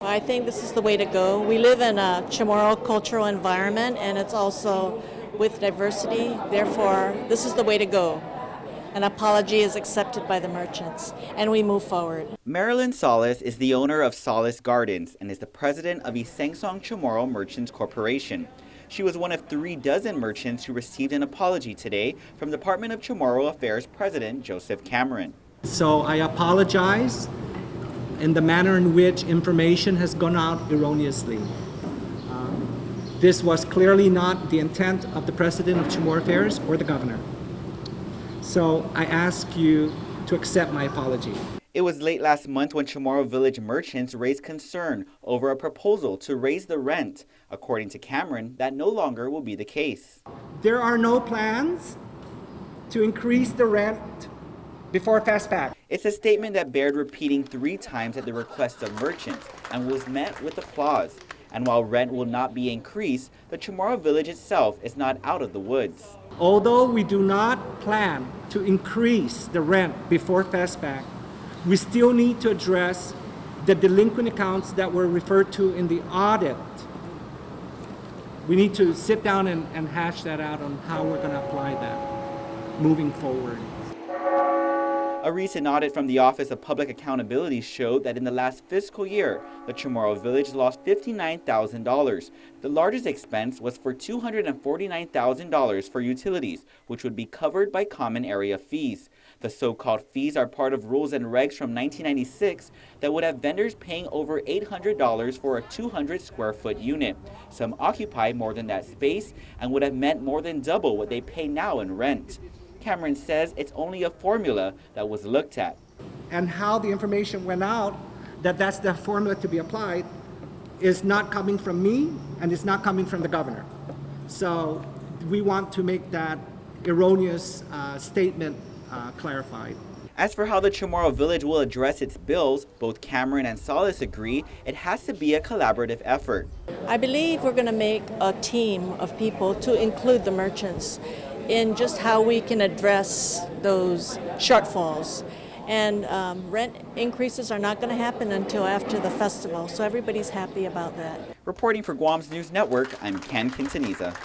I think this is the way to go. We live in a Chamorro cultural environment, and it's also with diversity. Therefore, this is the way to go. An apology is accepted by the merchants, and we move forward. Marilyn Solis is the owner of Solis Gardens and is the president of Isangsong Chamorro Merchants Corporation. She was one of 36 merchants who received an apology today from Department of Chamorro Affairs President Joseph Cameron. So I apologize in the manner in which information has gone out erroneously. This was clearly not the intent of the President of Chamorro Affairs or the Governor. So I ask you to accept my apology. It was late last month when Chamorro Village merchants raised concern over a proposal to raise the rent. According to Cameron, that no longer will be the case. There are no plans to increase the rent before Fastback. It's a statement that bared repeating 3 times at the request of merchants and was met with applause. And while rent will not be increased, the Chamorro Village itself is not out of the woods. Although we do not plan to increase the rent before Fastback, we still need to address the delinquent accounts that were referred to in the audit. We need to sit down and hash that out on how we're going to apply that moving forward. A recent audit from the Office of Public Accountability showed that in the last fiscal year, the Chamorro Village lost $59,000. The largest expense was for $249,000 for utilities, which would be covered by common area fees. The so-called fees are part of rules and regs from 1996 that would have vendors paying over $800 for a 200 square foot unit. Some occupy more than that space and would have meant more than double what they pay now in rent. Cameron says it's only a formula that was looked at. And how the information went out, that's the formula to be applied, is not coming from me and it's not coming from the governor. So we want to make that erroneous statement clarified. As for how the Chamorro Village will address its bills, both Cameron and Solis agree it has to be a collaborative effort. I believe we're going to make a team of people to include the merchants in just how we can address those shortfalls. And rent increases are not going to happen until after the festival, so everybody's happy about that. Reporting for Guam's News Network, I'm Ken Quintanilla.